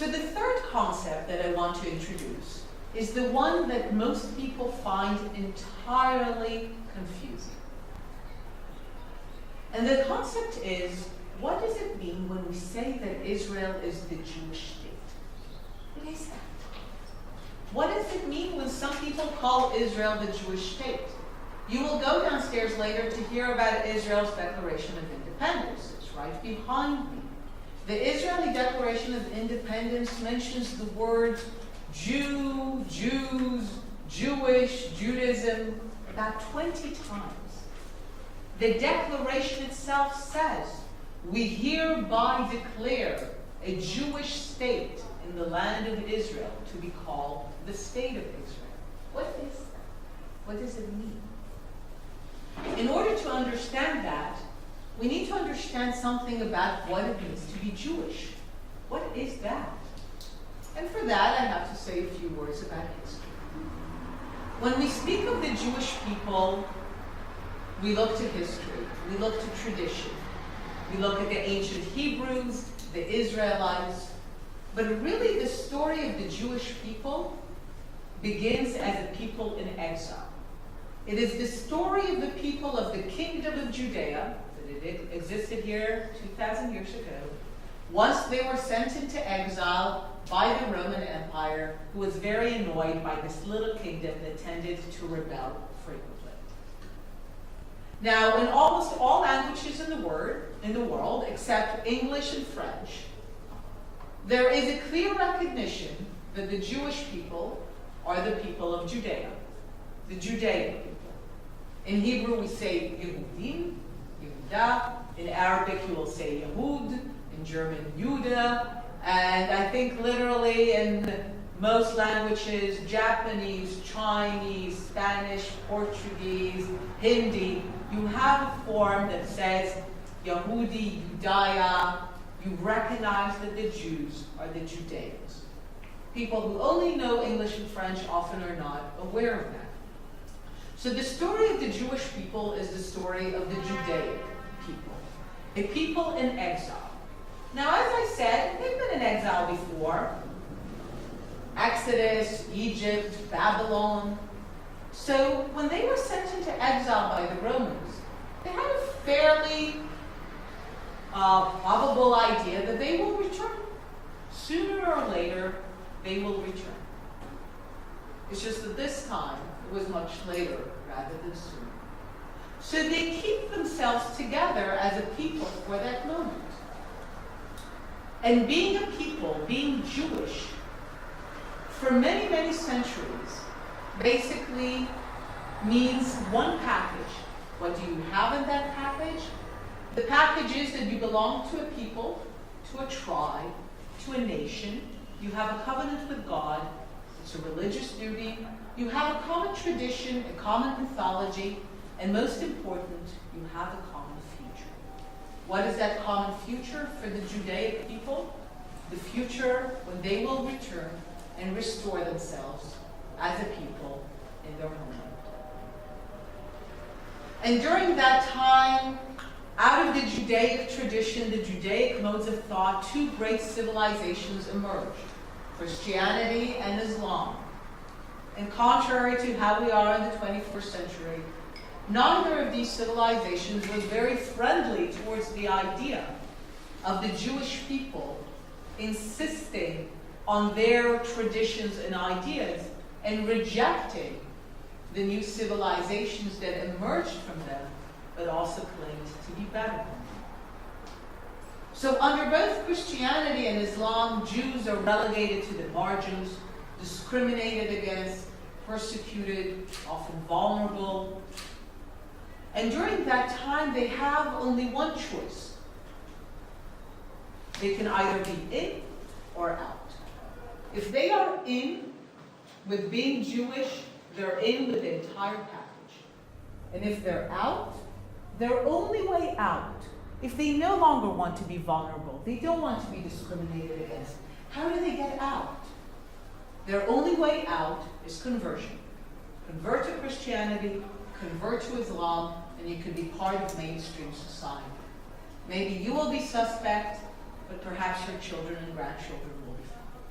So the third concept that I want to introduce is the one that most people find entirely confusing. And the concept is, what does it mean when we say that Israel is the Jewish state? What is that? What does it mean when some people call Israel the Jewish state? You will go downstairs later to hear about Israel's Declaration of Independence. It's right behind me. The Israeli Declaration of Independence mentions the words Jew, Jews, Jewish, Judaism about 20 times. The Declaration itself says, we hereby declare a Jewish state in the land of Israel to be called the State of Israel. What is that? What does it mean? In order to understand that, we need to understand something about what it means to be Jewish. What is that? And for that, I have to say a few words about history. When we speak of the Jewish people, we look to history, we look to tradition, we look at the ancient Hebrews, the Israelites, but really the story of the Jewish people begins as a people in exile. It is the story of the people of the Kingdom of Judea, that it existed here 2,000 years ago, once they were sent into exile by the Roman Empire, who was very annoyed by this little kingdom that tended to rebel frequently. Now, in almost all languages in the world, except English and French, there is a clear recognition that the Jewish people are the people of Judea, the Judaic people. In Hebrew, we say Yehudim, Yehuda. In Arabic, you will say Yehud. In German, Judah. And I think literally in most languages, Japanese, Chinese, Spanish, Portuguese, Hindi, you have a form that says Yehudi, Judaya. You recognize that the Jews are the Judeans. People who only know English and French often are not aware of that. So the story of the Jewish people is the story of the Judaic people, a people in exile. Now, as I said, they've been in exile before. Exodus, Egypt, Babylon. So when they were sent into exile by the Romans, they had a fairly probable idea that they will return. Sooner or later, they will return. It's just that this time, it was much later rather than sooner. So they keep themselves together as a people for that moment. And being a people, being Jewish, for many, many centuries, basically means one package. What do you have in that package? The package is that you belong to a people, to a tribe, to a nation. You have a covenant with God. It's a religious duty. You have a common tradition, a common mythology, and most important, you have a common future. What is that common future for the Judaic people? The future when they will return and restore themselves as a people in their homeland. And during that time, out of the Judaic tradition, the Judaic modes of thought, two great civilizations emerged, Christianity and Islam. And contrary to how we are in the 21st century, neither of these civilizations was very friendly towards the idea of the Jewish people insisting on their traditions and ideas and rejecting the new civilizations that emerged from them, but also claimed to be better than them. So under both Christianity and Islam, Jews are relegated to the margins, discriminated against, persecuted, often vulnerable. And during that time, they have only one choice. They can either be in or out. If they are in with being Jewish, they're in with the entire package. And if they're out, their only way out, if they no longer want to be vulnerable, they don't want to be discriminated against, how do they get out? Their only way out is conversion. Convert to Christianity, convert to Islam, and you can be part of mainstream society. Maybe you will be suspect, but perhaps your children and grandchildren will be fine.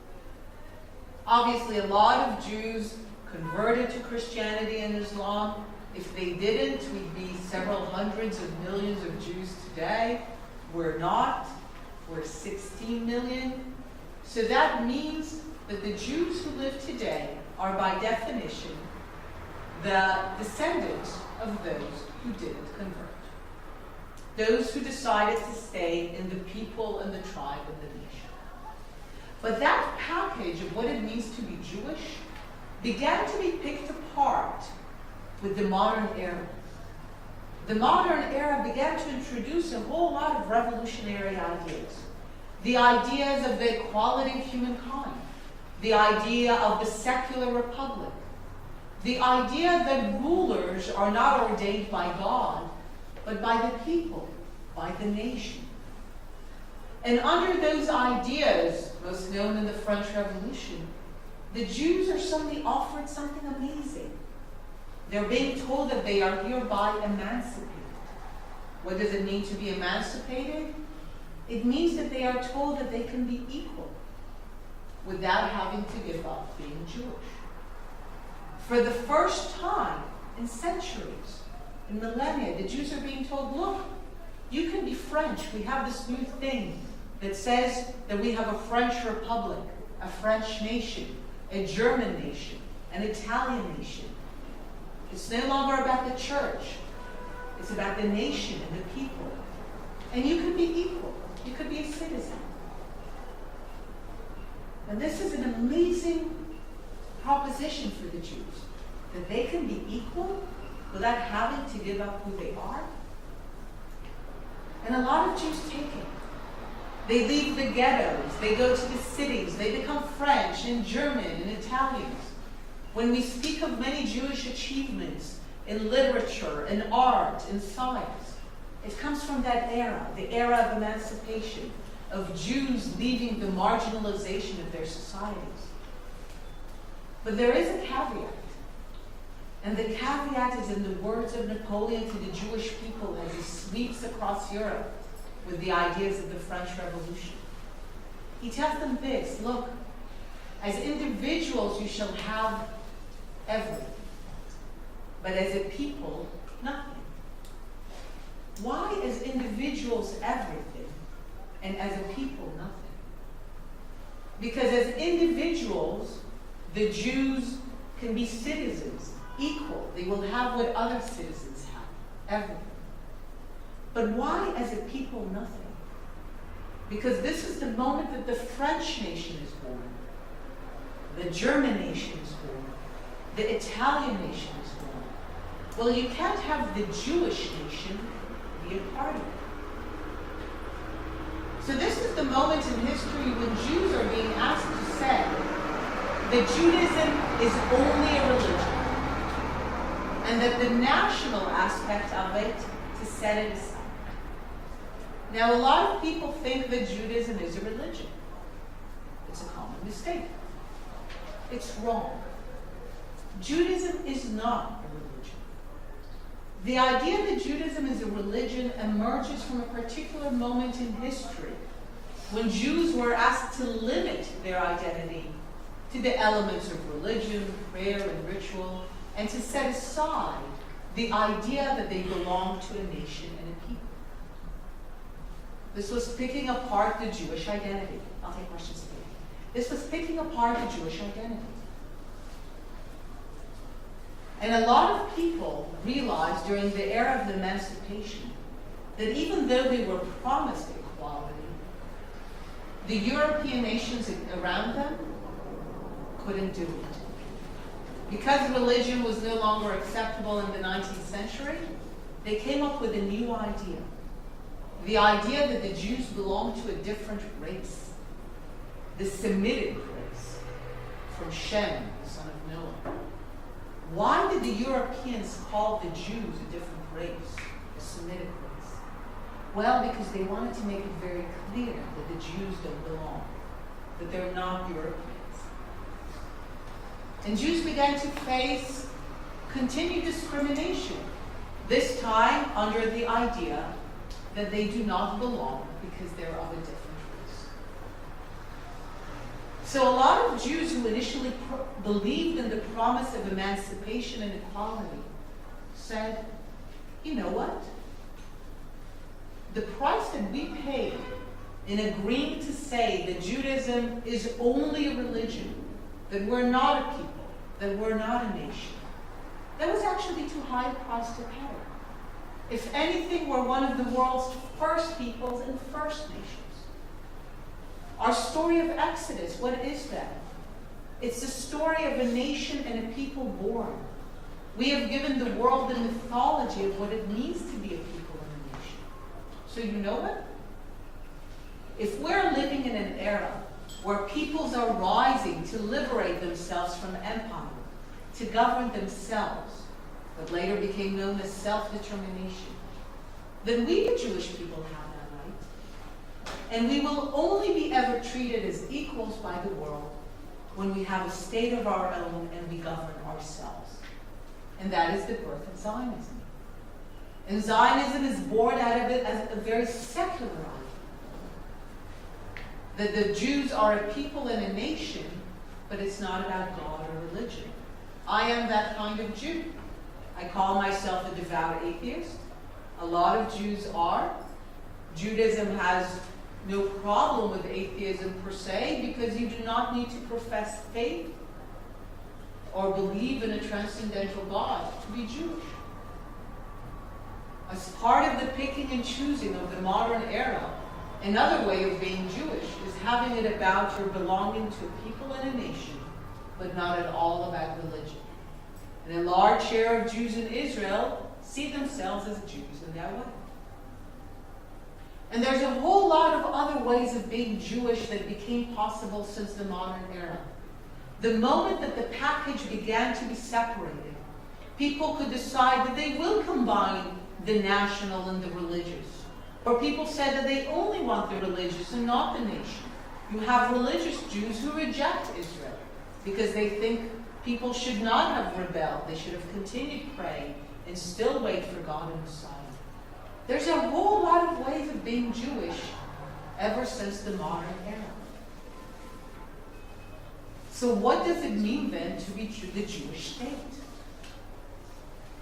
Obviously, a lot of Jews converted to Christianity and Islam. If they didn't, we'd be several hundreds of millions of Jews today. We're not. We're 16 million. So that means that the Jews who live today are by definition the descendants of those who didn't convert. Those who decided to stay in the people and the tribe and the nation. But that package of what it means to be Jewish began to be picked apart with the modern era. The modern era began to introduce a whole lot of revolutionary ideas. The ideas of the equality of humankind, the idea of the secular republic, the idea that rulers are not ordained by God, but by the people, by the nation. And under those ideas, most known in the French Revolution, the Jews are suddenly offered something amazing. They're being told that they are hereby emancipated. What does it mean to be emancipated? It means that they are told that they can be equal without having to give up being Jewish. For the first time in centuries, in millennia, the Jews are being told, look, you can be French. We have this new thing that says that we have a French republic, a French nation, a German nation, an Italian nation. It's no longer about the church. It's about the nation and the people. And you can be equal. You could be a citizen. And this is an amazing proposition for the Jews, that they can be equal without having to give up who they are. And a lot of Jews take it. They leave the ghettos, they go to the cities, they become French and German and Italians. When we speak of many Jewish achievements in literature, in art, in science, it comes from that era, the era of emancipation, of Jews leaving the marginalization of their societies. But there is a caveat. And the caveat is in the words of Napoleon to the Jewish people as he sweeps across Europe with the ideas of the French Revolution. He tells them this, look, as individuals you shall have everything, but as a people, nothing. Why as individuals everything, and as a people nothing? Because as individuals, the Jews can be citizens, equal. They will have what other citizens have, everything. But why as a people nothing? Because this is the moment that the French nation is born, the German nation is born, the Italian nation is born. Well, you can't have the Jewish nation be a part of it. So this is the moment in history when Jews are being asked to say that Judaism is only a religion, and that the national aspect of it, to set it aside. Now, a lot of people think that Judaism is a religion. It's a common mistake. It's wrong. Judaism is not a religion. The idea that Judaism is a religion emerges from a particular moment in history when Jews were asked to limit their identity to the elements of religion, prayer, and ritual, and to set aside the idea that they belonged to a nation and a people. This was picking apart the Jewish identity. I'll take questions later. This was picking apart the Jewish identity. And a lot of people realized during the era of the emancipation that even though they were promised equality, the European nations around them couldn't do it. Because religion was no longer acceptable in the 19th century, they came up with a new idea. The idea that the Jews belonged to a different race, the Semitic race, from Shem, the son of Noah. Why did the Europeans call the Jews a different race, a Semitic race? Well, because they wanted to make it very clear that the Jews don't belong, that they're not Europeans. And Jews began to face continued discrimination, this time under the idea that they do not belong because they're of a different race. So a lot of Jews who initially believed in the promise of emancipation and equality said, you know what? The price that we paid in agreeing to say that Judaism is only a religion, that we're not a people, that we're not a nation, that was actually too high a price to pay. If anything, we're one of the world's first peoples and first nations. Our story of Exodus, what is that? It's the story of a nation and a people born. We have given the world the mythology of what it means to be a people and a nation. So you know what? If we're living in an era where peoples are rising to liberate themselves from empire, to govern themselves, what later became known as self-determination, then we, the Jewish people, have that right. And we will only be ever treated as equals by the world when we have a state of our own and we govern ourselves. And that is the birth of Zionism. And Zionism is born out of it as a very secular idea. That the Jews are a people and a nation, but it's not about God or religion. I am that kind of Jew. I call myself a devout atheist. A lot of Jews are. Judaism has no problem with atheism per se, because you do not need to profess faith or believe in a transcendental God to be Jewish. As part of the picking and choosing of the modern era, another way of being Jewish is having it about your belonging to a people and a nation, but not at all about religion. And a large share of Jews in Israel see themselves as Jews in that way. And there's a whole lot of other ways of being Jewish that became possible since the modern era. The moment that the package began to be separated, people could decide that they will combine the national and the religious. Or people said that they only want the religious and not the nation. You have religious Jews who reject Israel because they think people should not have rebelled. They should have continued praying and still wait for God and Messiah. There's a whole lot of ways of being Jewish ever since the modern era. So what does it mean then to be the Jewish state?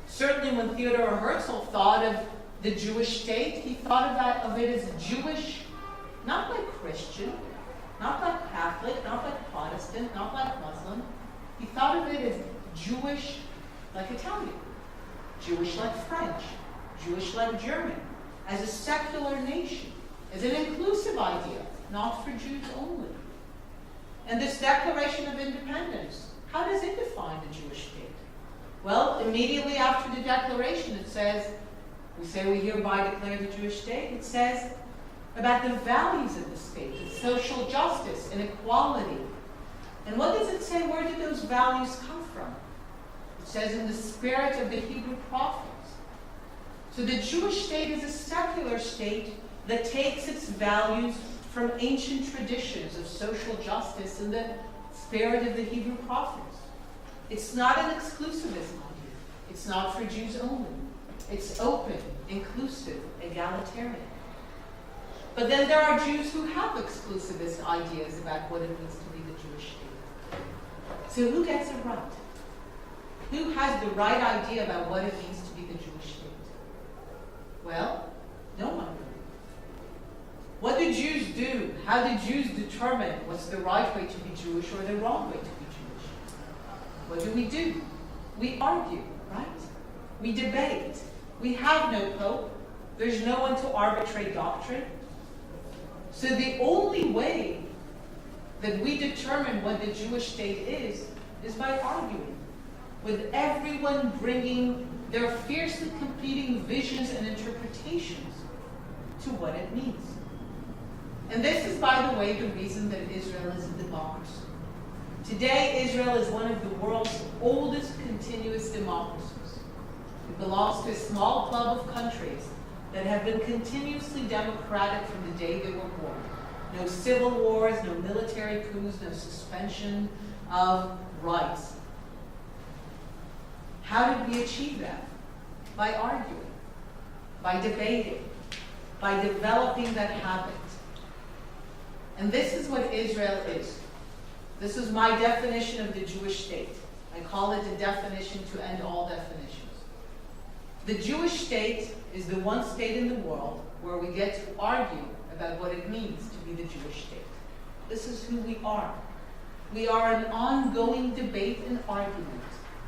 Certainly when Theodor Herzl thought of the Jewish state, he thought of it as Jewish, not like Christian, not like Catholic, not like Protestant, not like Muslim. He thought of it as Jewish like Italian, Jewish like French, Jewish like German, as a secular nation, as an inclusive idea, not for Jews only. And this Declaration of Independence, how does it define the Jewish state? Well, immediately after the Declaration, it says, we say we hereby declare the Jewish state, it says about the values of the state, social justice and equality. And what does it say? Where did those values come from? It says in the spirit of the Hebrew prophets. So the Jewish state is a secular state that takes its values from ancient traditions of social justice in the spirit of the Hebrew prophets. It's not an exclusivist idea. It's not for Jews only. It's open, inclusive, egalitarian. But then there are Jews who have exclusivist ideas about what it means to be the Jewish state. So who gets it right? Who has the right idea about what it means to be the Jewish state? Well, no one really. What do Jews do? How do Jews determine what's the right way to be Jewish or the wrong way to be Jewish? What do? We argue, right? We debate. We have no pope. There's no one to arbitrate doctrine. So the only way that we determine what the Jewish state is by arguing, with everyone bringing their fiercely competing visions and interpretations to what it means. And this is, by the way, the reason that Israel is a democracy. Today, Israel is one of the world's oldest continuous democracies. It belongs to a small club of countries that have been continuously democratic from the day they were born. No civil wars, no military coups, no suspension of rights. How did we achieve that? By arguing, by debating, by developing that habit. And this is what Israel is. This is my definition of the Jewish state. I call it the definition to end all definitions. The Jewish state is the one state in the world where we get to argue about what it means to be the Jewish state. This is who we are. We are an ongoing debate and argument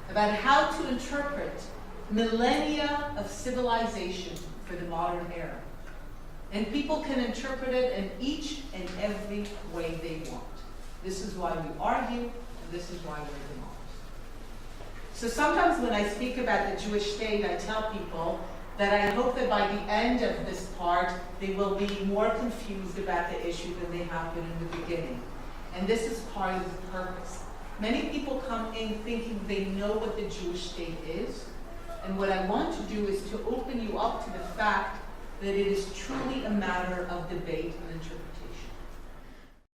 about how to interpret millennia of civilization for the modern era. And people can interpret it in each and every way they want. This is why we argue, and this is why we're democracy. So sometimes when I speak about the Jewish state, I tell people that I hope that by the end of this part, they will be more confused about the issue than they have been in the beginning. And this is part of the purpose. Many people come in thinking they know what the Jewish state is, and what I want to do is to open you up to the fact that it is truly a matter of debate and interpretation.